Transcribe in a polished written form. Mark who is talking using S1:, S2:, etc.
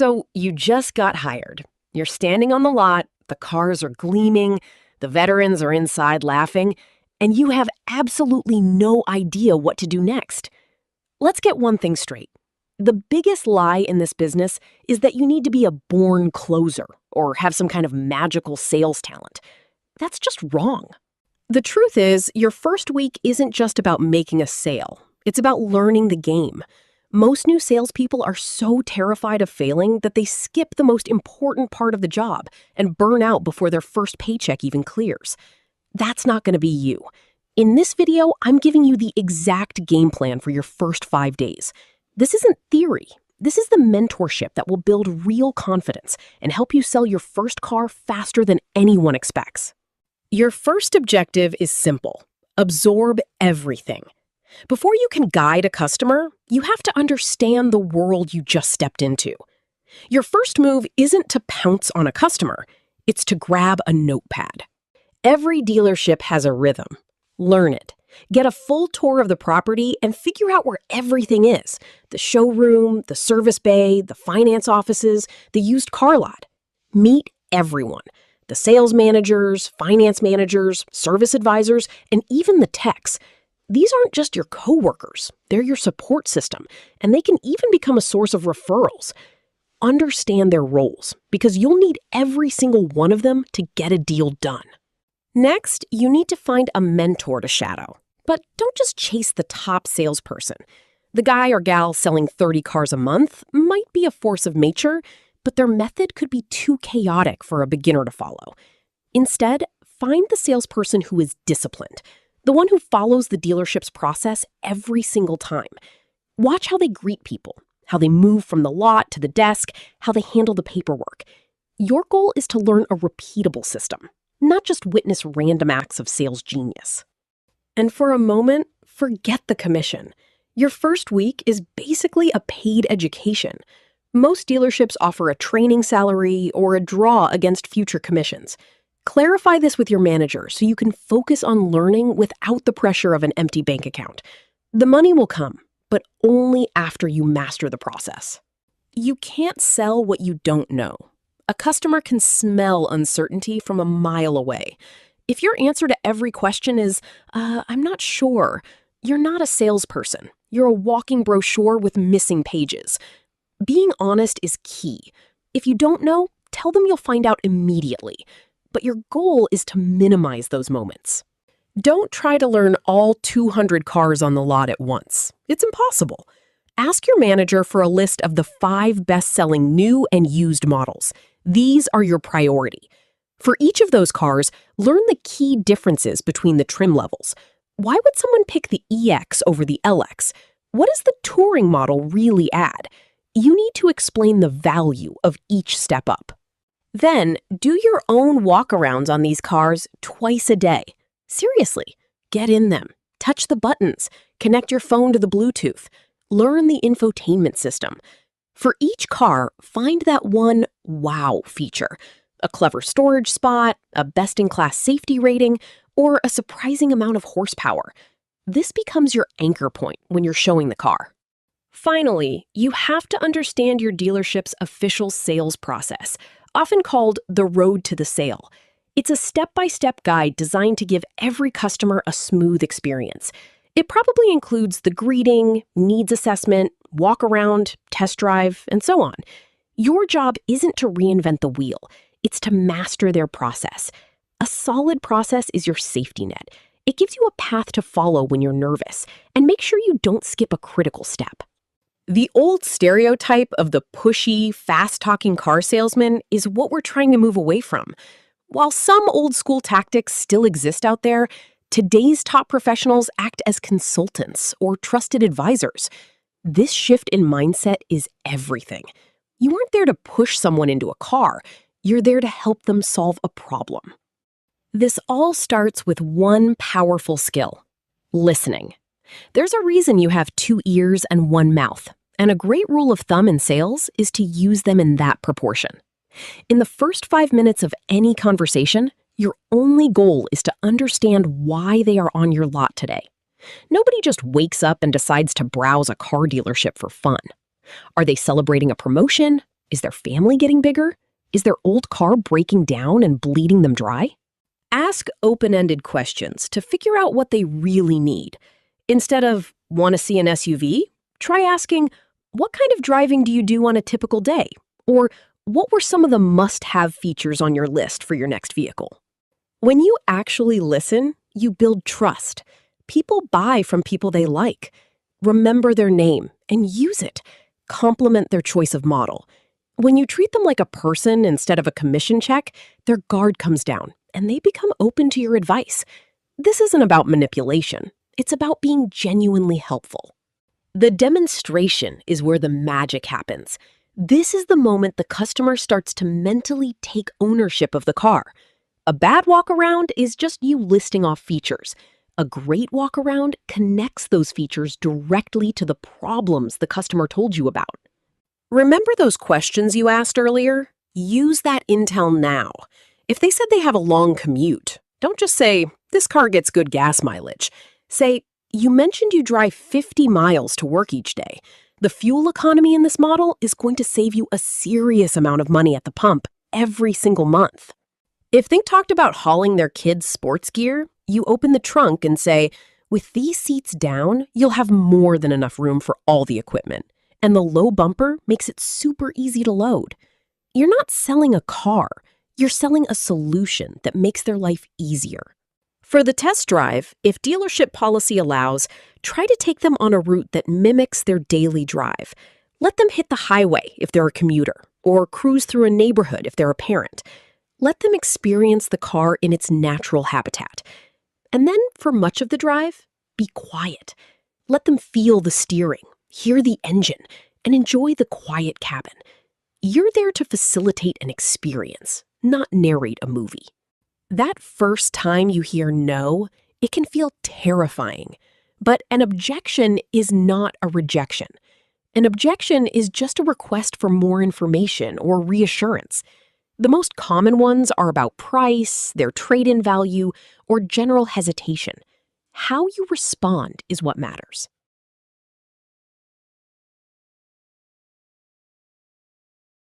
S1: So you just got hired. You're standing on the lot, the cars are gleaming, the veterans are inside laughing, and you have absolutely no idea what to do next. Let's get one thing straight. The biggest lie in this business is that you need to be a born closer or have some kind of magical sales talent. That's just wrong. The truth is, your first week isn't just about making a sale. It's about learning the game. Most new salespeople are so terrified of failing that they skip the most important part of the job and burn out before their first paycheck even clears. That's not going to be you. In this video, I'm giving you the exact game plan for your first 5 days. This isn't theory. This is the mentorship that will build real confidence and help you sell your first car faster than anyone expects. Your first objective is simple: absorb everything. Before you can guide a customer, you have to understand the world you just stepped into. Your first move isn't to pounce on a customer, it's to grab a notepad. Every dealership has a rhythm. Learn it. Get a full tour of the property and figure out where everything is: the showroom, the service bay, the finance offices, the used car lot. Meet everyone: the sales managers, finance managers, service advisors, and even the techs. These aren't just your coworkers, they're your support system, and they can even become a source of referrals. Understand their roles, because you'll need every single one of them to get a deal done. Next, you need to find a mentor to shadow. But don't just chase the top salesperson. The guy or gal selling 30 cars a month might be a force of nature, but their method could be too chaotic for a beginner to follow. Instead, find the salesperson who is disciplined, the one who follows the dealership's process every single time. Watch how they greet people, how they move from the lot to the desk, how they handle the paperwork. Your goal is to learn a repeatable system, not just witness random acts of sales genius. And for a moment, forget the commission. Your first week is basically a paid education. Most dealerships offer a training salary or a draw against future commissions. Clarify this with your manager so you can focus on learning without the pressure of an empty bank account. The money will come, but only after you master the process. You can't sell what you don't know. A customer can smell uncertainty from a mile away. If your answer to every question is, I'm not sure, you're not a salesperson. You're a walking brochure with missing pages. Being honest is key. If you don't know, tell them you'll find out immediately. But your goal is to minimize those moments. Don't try to learn all 200 cars on the lot at once. It's impossible. Ask your manager for a list of the 5 best-selling new and used models. These are your priority. For each of those cars, learn the key differences between the trim levels. Why would someone pick the EX over the LX? What does the touring model really add? You need to explain the value of each step up. Then, do your own walkarounds on these cars twice a day. Seriously, get in them, touch the buttons, connect your phone to the Bluetooth, learn the infotainment system. For each car, find that one wow feature: a clever storage spot, a best-in-class safety rating, or a surprising amount of horsepower. This becomes your anchor point when you're showing the car. Finally, you have to understand your dealership's official sales process, often called the road to the sale. It's a step-by-step guide designed to give every customer a smooth experience. It probably includes the greeting, needs assessment, walk-around, test drive, and so on. Your job isn't to reinvent the wheel. It's to master their process. A solid process is your safety net. It gives you a path to follow when you're nervous, and make sure you don't skip a critical step. The old stereotype of the pushy, fast-talking car salesman is what we're trying to move away from. While some old-school tactics still exist out there, today's top professionals act as consultants or trusted advisors. This shift in mindset is everything. You aren't there to push someone into a car. You're there to help them solve a problem. This all starts with one powerful skill: listening. There's a reason you have 2 ears and 1 mouth, and a great rule of thumb in sales is to use them in that proportion. In the first 5 minutes of any conversation, your only goal is to understand why they are on your lot today. Nobody just wakes up and decides to browse a car dealership for fun. Are they celebrating a promotion? Is their family getting bigger? Is their old car breaking down and bleeding them dry? Ask open-ended questions to figure out what they really need. Instead of, want to see an SUV? Try asking, what kind of driving do you do on a typical day? Or what were some of the must-have features on your list for your next vehicle? When you actually listen, you build trust. People buy from people they like. Remember their name and use it. Compliment their choice of model. When you treat them like a person instead of a commission check, their guard comes down and they become open to your advice. This isn't about manipulation. It's about being genuinely helpful. The demonstration is where the magic happens. This is the moment the customer starts to mentally take ownership of the car. A bad walk-around is just you listing off features. A great walk-around connects those features directly to the problems the customer told you about. Remember those questions you asked earlier? Use that intel now. If they said they have a long commute, don't just say, this car gets good gas mileage. Say, you mentioned you drive 50 miles to work each day. The fuel economy in this model is going to save you a serious amount of money at the pump every single month. If they talked about hauling their kids' sports gear, you open the trunk and say, with these seats down, you'll have more than enough room for all the equipment. And the low bumper makes it super easy to load. You're not selling a car. You're selling a solution that makes their life easier. For the test drive, if dealership policy allows, try to take them on a route that mimics their daily drive. Let them hit the highway if they're a commuter, or cruise through a neighborhood if they're a parent. Let them experience the car in its natural habitat. And then, for much of the drive, be quiet. Let them feel the steering, hear the engine, and enjoy the quiet cabin. You're there to facilitate an experience, not narrate a movie. That first time you hear no, it can feel terrifying. But an objection is not a rejection. An objection is just a request for more information or reassurance. The most common ones are about price, their trade-in value, or general hesitation. How you respond is what matters.